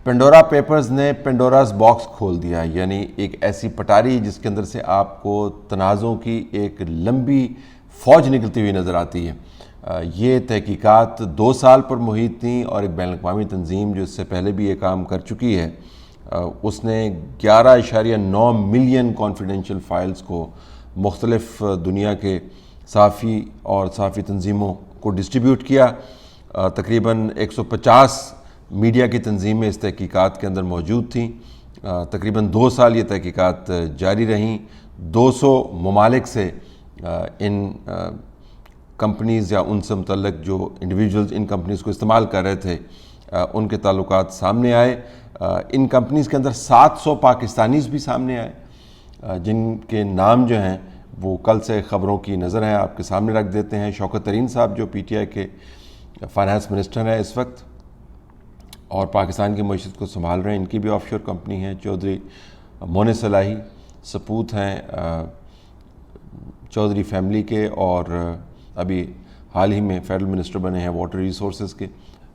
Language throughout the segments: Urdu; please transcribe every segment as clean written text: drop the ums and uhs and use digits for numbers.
پینڈورا پیپرز نے پینڈوراز باکس کھول دیا، یعنی ایک ایسی پٹاری جس کے اندر سے آپ کو تنازعوں کی ایک لمبی فوج نکلتی ہوئی نظر آتی ہے۔ یہ تحقیقات 2 سال پر محیط تھیں، اور ایک بین الاقوامی تنظیم جو اس سے پہلے بھی یہ کام کر چکی ہے، اس نے 11.9 ملین کانفیڈینشیل فائلز کو مختلف دنیا کے صحافی اور صحافی تنظیموں کو ڈسٹریبیوٹ کیا۔ تقریباً 150 میڈیا کی تنظیمیں اس تحقیقات کے اندر موجود تھیں۔ تقریباً 2 سال یہ تحقیقات جاری رہیں۔ 200 ممالک سے ان کمپنیز یا ان سے متعلق جو انڈیویجولز ان کمپنیز کو استعمال کر رہے تھے ان کے تعلقات سامنے آئے۔ ان کمپنیز کے اندر 700 پاکستانیز بھی سامنے آئے، جن کے نام جو ہیں وہ کل سے خبروں کی نظر ہیں، آپ کے سامنے رکھ دیتے ہیں۔ شوکت ترین صاحب جو پی ٹی آئی کے فائنانس منسٹر ہیں اس وقت اور پاکستان کی معیشت کو سنبھال رہے ہیں، ان کی بھی آف شور کمپنی ہے۔ چودھری مونے صلاحی سپوت ہیں چودھری فیملی کے، اور ابھی حال ہی میں فیڈرل منسٹر بنے ہیں واٹر ریسورسز کے۔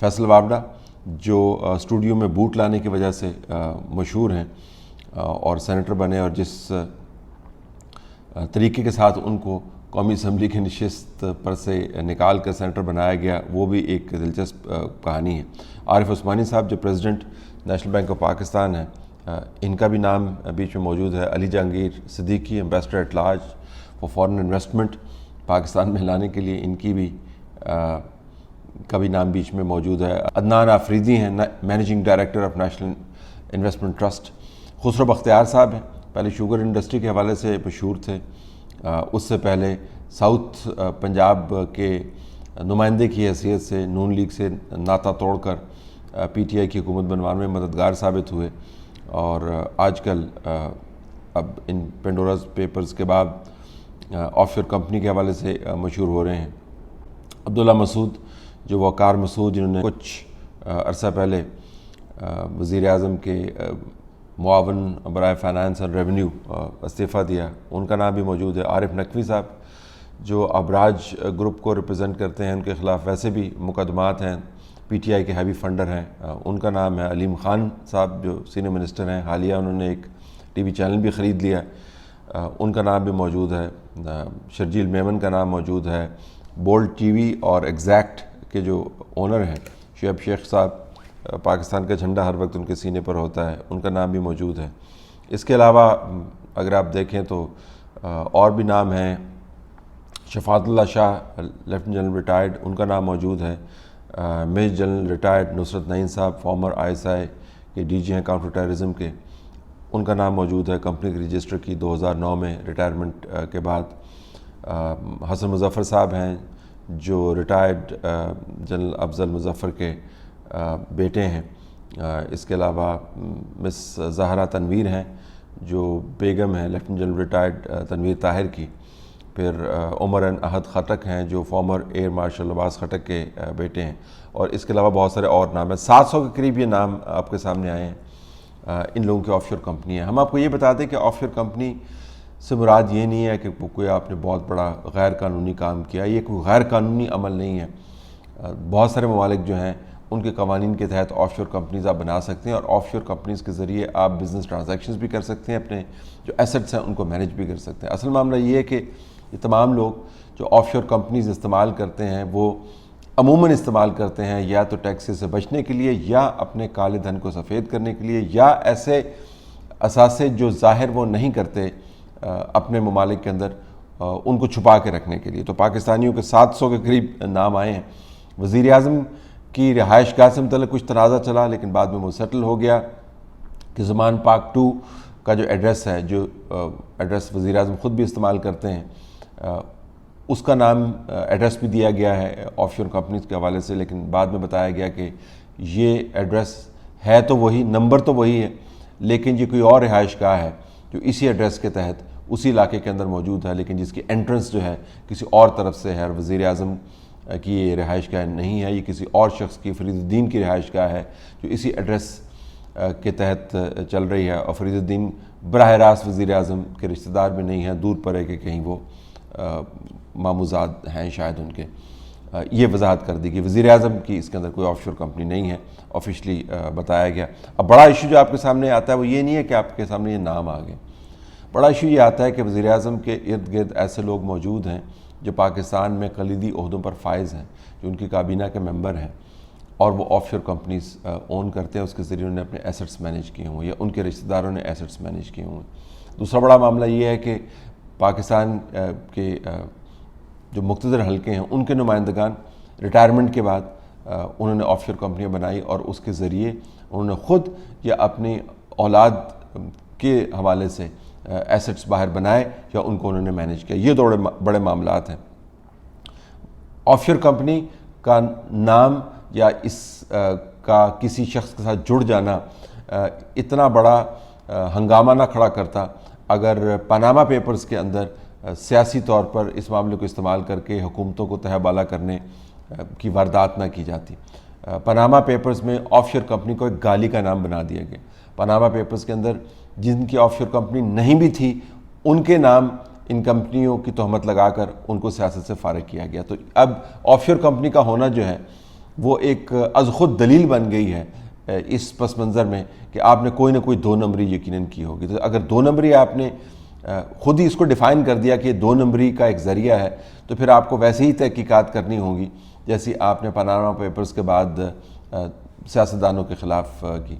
فیصل وابڈا جو اسٹوڈیو میں بوٹ لانے کی وجہ سے مشہور ہیں اور سینیٹر بنے، اور جس طریقے کے ساتھ ان کو قومی اسمبلی کی نشست پر سے نکال کر سینیٹر بنایا گیا، وہ بھی ایک دلچسپ کہانی ہے۔ عارف عثمانی صاحب جو president national bank of Pakistan ہیں، ان کا بھی نام بیچ میں موجود ہے۔ Ali Jahangir Siddiqui ambassador at large for foreign investment, Pakistan میں لانے کے لیے ان کی بھی کا بھی نام بیچ میں موجود ہے۔ عدنان آفریدی ہیں managing director of national investment trust. Khusro Bakhtiar Sahab ہیں، پہلے شوگر انڈسٹری کے حوالے سے مشہور تھے، اس سے پہلے ساؤتھ پنجاب کے نمائندے کی حیثیت سے نون لیگ سے ناطہ توڑ کر پی ٹی آئی کی حکومت بنوانے میں مددگار ثابت ہوئے، اور آج کل اب ان پینڈوراز پیپرز کے بعد آف شور کمپنی کے حوالے سے مشہور ہو رہے ہیں۔ عبداللہ مسعود جو وقار مسعود، جنہوں نے کچھ عرصہ پہلے وزیر اعظم کے معاون برائے فائنانس اور ریونیو استعفیٰ دیا، ان کا نام بھی موجود ہے۔ عارف نقوی صاحب جو ابراج گروپ کو ریپرزینٹ کرتے ہیں، ان کے خلاف ویسے بھی مقدمات ہیں، پی ٹی آئی کے ہیوی فنڈر ہیں، ان کا نام ہے۔ علیم خان صاحب جو سینئر منسٹر ہیں، حالیہ انہوں نے ایک ٹی وی چینل بھی خرید لیا، ان کا نام بھی موجود ہے۔ شرجیل میمن کا نام موجود ہے۔ بولڈ ٹی وی اور ایگزیکٹ کے جو اونر ہیں شعیب شیخ صاحب، پاکستان کا جھنڈا ہر وقت ان کے سینے پر ہوتا ہے، ان کا نام بھی موجود ہے۔ اس کے علاوہ اگر آپ دیکھیں تو اور بھی نام ہیں۔ شفاعت اللہ شاہ لیفٹیننٹ جنرل ریٹائرڈ، ان کا نام موجود ہے۔ میجر جنرل ریٹائرڈ نصرت نعیم صاحب فارمر آئی ایس آئی کے ڈی جی ہیں کاؤنٹر ٹیررزم کے، ان کا نام موجود ہے۔ کمپنی کے رجسٹر کی 2009 میں ریٹائرمنٹ کے بعد۔ حسن مظفر صاحب ہیں جو ریٹائرڈ جنرل افضل مظفر کے بیٹے ہیں۔ اس کے علاوہ مس زہرا تنویر ہیں جو بیگم ہیں lieutenant general retired Tanveer Tahir کی۔ پھر عمر احد خٹک ہیں جو فارمر ایئر مارشل عباس خٹک کے بیٹے ہیں، اور اس کے علاوہ بہت سارے اور نام ہیں۔ 700 کے قریب یہ نام آپ کے سامنے آئے ہیں، ان لوگوں کی آف شور کمپنی ہے۔ ہم آپ کو یہ بتا دیں کہ آف شور کمپنی سے مراد یہ نہیں ہے کہ کوئی آپ نے بہت بڑا غیر قانونی کام کیا، یہ کوئی غیر قانونی عمل نہیں ہے۔ بہت سارے ممالک جو ہیں ان کے قوانین کے تحت آف شور کمپنیز آپ بنا سکتے ہیں، اور آف شور کمپنیز کے ذریعے آپ بزنس ٹرانزیکشنز بھی کر سکتے ہیں، اپنے جو ایسٹس ہیں ان کو مینیج بھی کر سکتے ہیں۔ اصل معاملہ یہ ہے کہ یہ تمام لوگ جو آف شور کمپنیز استعمال کرتے ہیں وہ عموماً استعمال کرتے ہیں یا تو ٹیکسز سے بچنے کے لیے، یا اپنے کالے دھن کو سفید کرنے کے لیے، یا ایسے اثاثے جو ظاہر وہ نہیں کرتے اپنے ممالک کے اندر ان کو چھپا کے رکھنے کے لیے۔ تو پاکستانیوں کے 700 کے قریب نام آئے ہیں۔ وزیر اعظم کی رہائش گاہ سے متعلق کچھ تنازع چلا، لیکن بعد میں وہ سیٹل ہو گیا کہ زمان پارک 2 کا جو ایڈریس ہے، جو ایڈریس وزیر اعظم خود بھی استعمال کرتے ہیں، اس کا نام ایڈریس بھی دیا گیا ہے آف شور کمپنیز کے حوالے سے، لیکن بعد میں بتایا گیا کہ یہ ایڈریس ہے تو وہی، نمبر تو وہی ہے، لیکن یہ کوئی اور رہائش گاہ ہے جو اسی ایڈریس کے تحت اسی علاقے کے اندر موجود ہے، لیکن جس کی انٹرنس جو ہے کسی اور طرف سے ہے، اور وزیر اعظم کی یہ رہائش گاہ نہیں ہے، یہ کسی اور شخص کی، فرید الدین کی رہائش گاہ ہے جو اسی ایڈریس کے تحت چل رہی ہے، اور فرید الدین براہ راست وزیر اعظم کے رشتہ دار بھی نہیں ہیں، دور پر ہے کہ کہیں وہ ماموزاد ہیں شاید ان کے۔ یہ وضاحت کر دی کہ وزیر اعظم کی اس کے اندر کوئی آف شور کمپنی نہیں ہے، آفیشلی بتایا گیا۔ اب بڑا ایشو جو آپ کے سامنے آتا ہے وہ یہ نہیں ہے کہ آپ کے سامنے یہ نام آ گئے، بڑا ایشو یہ آتا ہے کہ وزیر اعظم کے ارد گرد ایسے لوگ موجود ہیں جو پاکستان میں کلیدی عہدوں پر فائز ہیں، جو ان کی کابینہ کے ممبر ہیں، اور وہ آف شور کمپنیز اون کرتے ہیں، اس کے ذریعے انہوں نے اپنے ایسٹس مینیج کیے ہوں یا ان کے رشتہ داروں نے ایسٹس مینیج کیے ہوں۔ دوسرا بڑا معاملہ یہ ہے کہ پاکستان کے جو مقتدر حلقے ہیں ان کے نمائندگان ریٹائرمنٹ کے بعد انہوں نے آف شور کمپنیاں بنائی اور اس کے ذریعے انہوں نے خود یا اپنی اولاد کے حوالے سے ایسٹس باہر بنائے یا ان کو انہوں نے مینیج کیا۔ یہ دو بڑے معاملات ہیں۔ آف شور کمپنی کا نام یا اس کا کسی شخص کے ساتھ جڑ جانا اتنا بڑا ہنگامہ نہ کھڑا کرتا اگر پاناما پیپرز کے اندر سیاسی طور پر اس معاملے کو استعمال کر کے حکومتوں کو تہہ بالا کرنے کی واردات نہ کی جاتی۔ پاناما پیپرز میں آف شور کمپنی کو ایک گالی کا نام بنا دیا گیا۔ پاناما پیپرز کے اندر جن کی آف شور کمپنی نہیں بھی تھی ان کے نام ان کمپنیوں کی تہمت لگا کر ان کو سیاست سے فارغ کیا گیا۔ تو اب آف شور کمپنی کا ہونا جو ہے وہ ایک از خود دلیل بن گئی ہے اس پس منظر میں کہ آپ نے کوئی نہ کوئی دو نمبری یقیناً کی ہوگی۔ تو اگر دو نمبری آپ نے خود ہی اس کو ڈیفائن کر دیا کہ دو نمبری کا ایک ذریعہ ہے، تو پھر آپ کو ویسے ہی تحقیقات کرنی ہوگی جیسی آپ نے پاناما پیپرز کے بعد سیاستدانوں کے خلاف کی۔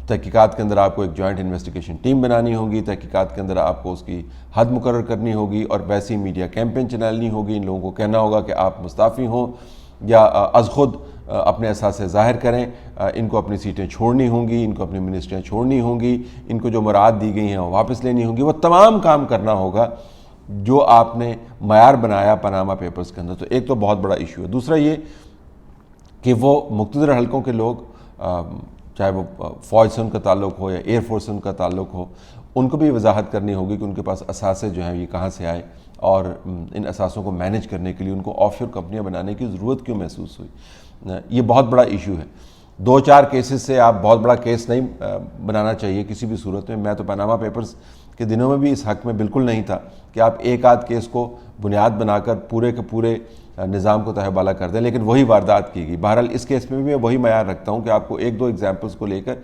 تحقیقات کے اندر آپ کو ایک جوائنٹ انویسٹیگیشن ٹیم بنانی ہوگی، تحقیقات کے اندر آپ کو اس کی حد مقرر کرنی ہوگی اور ویسی میڈیا کیمپین چلانی ہوگی۔ ان لوگوں کو کہنا ہوگا کہ آپ مستعفی ہوں یا از خود اپنے اثاثے ظاہر کریں، ان کو اپنی سیٹیں چھوڑنی ہوں گی، ان کو اپنی منسٹریاں چھوڑنی ہوں گی، ان کو جو مراد دی گئی ہیں وہ واپس لینی ہوں گی۔ وہ تمام کام کرنا ہوگا جو آپ نے معیار بنایا پاناما پیپرز کے اندر۔ تو ایک تو بہت بڑا ایشو ہے۔ دوسرا یہ کہ وہ مقتدر حلقوں کے لوگ، چاہے وہ فوج سے ان کا تعلق ہو یا ایئر فورس سے ان کا تعلق ہو، ان کو بھی وضاحت کرنی ہوگی کہ ان کے پاس اثاثے جو ہیں یہ کہاں سے آئے اور ان اثاثوں کو مینیج کرنے کے لیے ان کو آف شور کمپنیاں بنانے کی ضرورت کیوں محسوس ہوئی۔ یہ بہت بڑا ایشو ہے۔ دو چار کیسز سے آپ بہت بڑا کیس نہیں بنانا چاہیے کسی بھی صورت میں۔ میں تو پاناما پیپرز کے دنوں میں بھی اس حق میں بالکل نہیں تھا کہ آپ ایک آدھ کیس کو بنیاد بنا کر پورے کے پورے نظام کو تہہ بالا کر دیں، لیکن وہی واردات کی گئی۔ بہرحال اس کیس میں بھی میں وہی معیار رکھتا ہوں کہ آپ کو ایک دو ایگزامپلس کو لے کر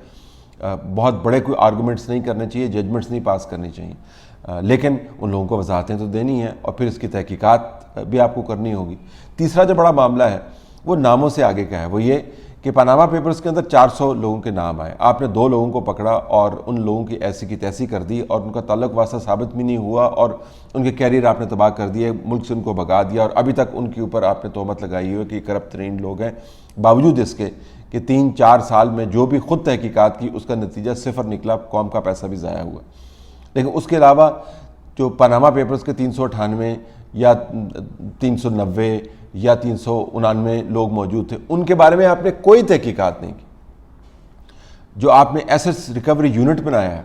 بہت بڑے کوئی آرگومنٹس نہیں کرنے چاہیے، ججمنٹس نہیں پاس کرنی چاہیے، لیکن ان لوگوں کو وضاحتیں تو دینی ہیں اور پھر اس کی تحقیقات بھی آپ کو کرنی ہوگی۔ تیسرا جو بڑا معاملہ ہے وہ ناموں سے آگے کا ہے۔ وہ یہ کہ پاناما پیپرز کے اندر 400 لوگوں کے نام آئے، آپ نے 2 لوگوں کو پکڑا اور ان لوگوں کی ایسی کی تیسی کر دی اور ان کا تعلق واسطہ ثابت بھی نہیں ہوا اور ان کے کیریئر آپ نے تباہ کر دیے، ملک سے ان کو بھگا دیا اور ابھی تک ان کے اوپر آپ نے تہمت لگائی ہوئی کہ یہ کرپٹ ترین لوگ ہیں، باوجود اس کے کہ 3-4 سال میں جو بھی خود تحقیقات کی اس کا نتیجہ 0 نکلا، قوم کا پیسہ بھی ضائع ہوا۔ لیکن اس کے علاوہ جو پاناما پیپرز کے 398 یا 390 یا 399 لوگ موجود تھے، ان کے بارے میں آپ نے کوئی تحقیقات نہیں کی۔ جو آپ نے ایسیٹس ریکوری یونٹ بنایا ہے،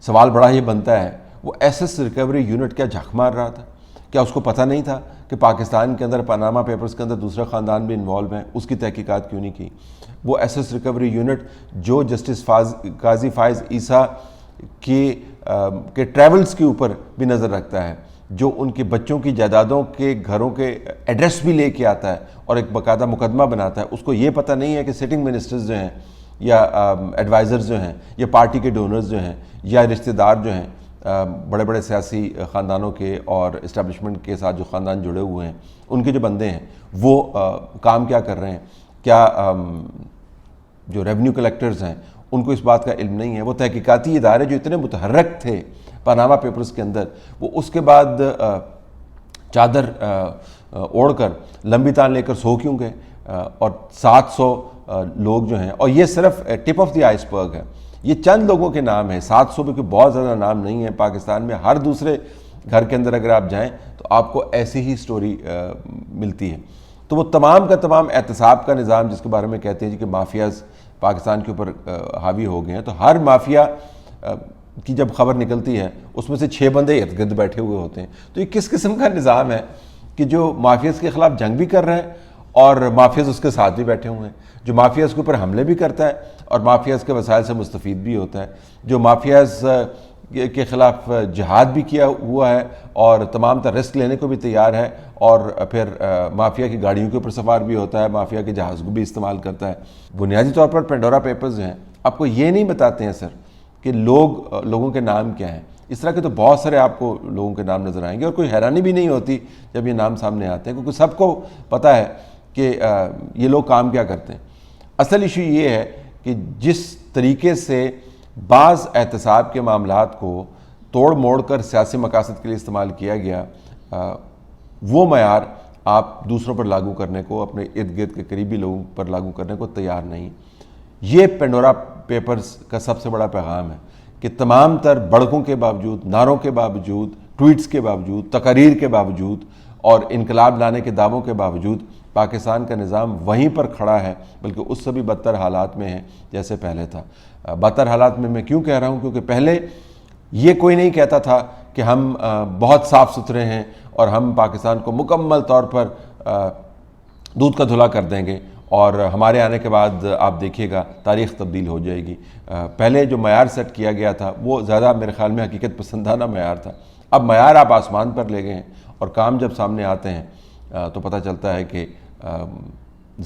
سوال بڑا یہ بنتا ہے وہ ایسیٹس ریکوری یونٹ کیا جھک مار رہا تھا؟ کیا اس کو پتہ نہیں تھا کہ پاکستان کے اندر پاناما پیپرز کے اندر دوسرا خاندان بھی انوالو ہیں؟ اس کی تحقیقات کیوں نہیں کی؟ وہ ایسیٹس ریکوری یونٹ جو جسٹس قاضی فائز عیسیٰ کے ٹریولز کے اوپر بھی نظر رکھتا ہے، جو ان کے بچوں کی جائیدادوں کے گھروں کے ایڈریس بھی لے کے آتا ہے اور ایک باقاعدہ مقدمہ بناتا ہے، اس کو یہ پتہ نہیں ہے کہ سٹنگ منسٹرز جو ہیں یا ایڈوائزرز جو ہیں یا پارٹی کے ڈونرز جو ہیں یا رشتہ دار جو ہیں بڑے بڑے سیاسی خاندانوں کے اور اسٹیبلشمنٹ کے ساتھ جو خاندان جڑے ہوئے ہیں، ان کے جو بندے ہیں وہ کام کیا کر رہے ہیں؟ کیا جو ریونیو کلیکٹرز ہیں ان کو اس بات کا علم نہیں ہے؟ وہ تحقیقاتی ادارے جو اتنے متحرک تھے پاناما پیپرز کے اندر، وہ اس کے بعد چادر اوڑھ کر لمبی تان لے کر سو کیوں گئے؟ اور 700 لوگ جو ہیں، اور یہ صرف ٹپ آف دی آئس برگ ہے، یہ چند لوگوں کے نام ہیں، 700 بھی کوئی بہت زیادہ نام نہیں ہے۔ پاکستان میں ہر دوسرے گھر کے اندر اگر آپ جائیں تو آپ کو ایسی ہی سٹوری ملتی ہے۔ تو وہ تمام کا تمام احتساب کا نظام جس کے بارے میں کہتے ہیں کہ مافیاز پاکستان کے اوپر حاوی ہو گئے ہیں، تو ہر مافیا کی جب خبر نکلتی ہے اس میں سے 6 بندے ارد گرد بیٹھے ہوئے ہوتے ہیں۔ تو یہ کس قسم کا نظام ہے کہ جو مافیاز کے خلاف جنگ بھی کر رہے ہیں اور مافیاز اس کے ساتھ بھی بیٹھے ہوئے ہیں، جو مافیاز کے اوپر حملے بھی کرتا ہے اور مافیاز کے وسائل سے مستفید بھی ہوتا ہے، جو مافیاز کے خلاف جہاد بھی کیا ہوا ہے اور تمام تر رسک لینے کو بھی تیار ہے، اور پھر مافیا کی گاڑیوں کے اوپر سوار بھی ہوتا ہے، مافیا کے جہاز کو بھی استعمال کرتا ہے۔ بنیادی طور پر پینڈورا پیپرز ہیں آپ کو یہ نہیں بتاتے ہیں سر کہ لوگوں کے نام کیا ہیں۔ اس طرح کے تو بہت سارے آپ کو لوگوں کے نام نظر آئیں گے، اور کوئی حیرانی بھی نہیں ہوتی جب یہ نام سامنے آتے ہیں، کیونکہ سب کو پتہ ہے کہ یہ لوگ کام کیا کرتے ہیں۔ اصل ایشو یہ ہے کہ جس طریقے سے بعض احتساب کے معاملات کو توڑ موڑ کر سیاسی مقاصد کے لیے استعمال کیا گیا، وہ معیار آپ دوسروں پر لاگو کرنے کو، اپنے ارد گرد کے قریبی لوگوں پر لاگو کرنے کو تیار نہیں۔ یہ پینڈورا پیپرز کا سب سے بڑا پیغام ہے کہ تمام تر بڑکوں کے باوجود، نعروں کے باوجود، ٹویٹس کے باوجود، تقاریر کے باوجود اور انقلاب لانے کے دعووں کے باوجود پاکستان کا نظام وہیں پر کھڑا ہے، بلکہ اس سے بھی بدتر حالات میں ہے جیسے پہلے تھا۔ بدتر حالات میں کیوں کہہ رہا ہوں؟ کیونکہ پہلے یہ کوئی نہیں کہتا تھا کہ ہم بہت صاف ستھرے ہیں اور ہم پاکستان کو مکمل طور پر دودھ کا دھلا کر دیں گے، اور ہمارے آنے کے بعد آپ دیکھیے گا تاریخ تبدیل ہو جائے گی۔ پہلے جو معیار سیٹ کیا گیا تھا وہ زیادہ میرے خیال میں حقیقت پسندانہ معیار تھا۔ اب معیار آپ آسمان پر لے گئے ہیں، اور کام جب سامنے آتے ہیں تو پتہ چلتا ہے کہ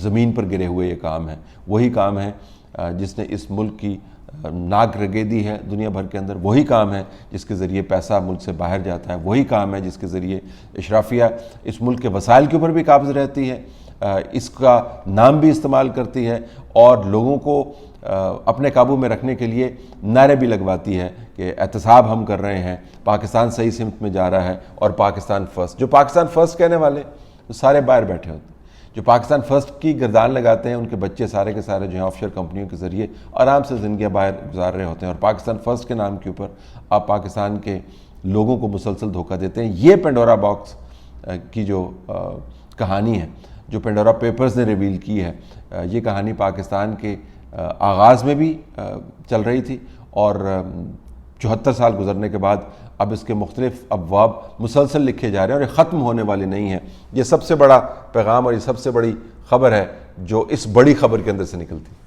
زمین پر گرے ہوئے یہ کام ہے، وہی کام ہے جس نے اس ملک کی ناک رگیدی ہے دنیا بھر کے اندر، وہی کام ہے جس کے ذریعے پیسہ ملک سے باہر جاتا ہے، وہی کام ہے جس کے ذریعے اشرافیہ اس ملک کے وسائل کے اوپر بھی قابض رہتی ہے، اس کا نام بھی استعمال کرتی ہے، اور لوگوں کو اپنے قابو میں رکھنے کے لیے نعرے بھی لگواتی ہے کہ احتساب ہم کر رہے ہیں، پاکستان صحیح سمت میں جا رہا ہے، اور پاکستان فرسٹ۔ جو پاکستان فرسٹ کہنے والے وہ سارے باہر بیٹھے ہوتے ہیں، جو پاکستان فرسٹ کی گردان لگاتے ہیں ان کے بچے سارے کے سارے جو ہیں آف شور کمپنیوں کے ذریعے آرام سے زندگیاں باہر گزار رہے ہوتے ہیں، اور پاکستان فرسٹ کے نام کے اوپر آپ پاکستان کے لوگوں کو مسلسل دھوکہ دیتے ہیں۔ یہ پینڈورا باکس کی جو کہانی ہے، جو پینڈورا پیپرز نے ریویل کی ہے، یہ کہانی پاکستان کے آغاز میں بھی چل رہی تھی، اور 74 سال گزرنے کے بعد اب اس کے مختلف ابواب مسلسل لکھے جا رہے ہیں، اور یہ ختم ہونے والے نہیں ہیں۔ یہ سب سے بڑا پیغام اور یہ سب سے بڑی خبر ہے جو اس بڑی خبر کے اندر سے نکلتی ہے۔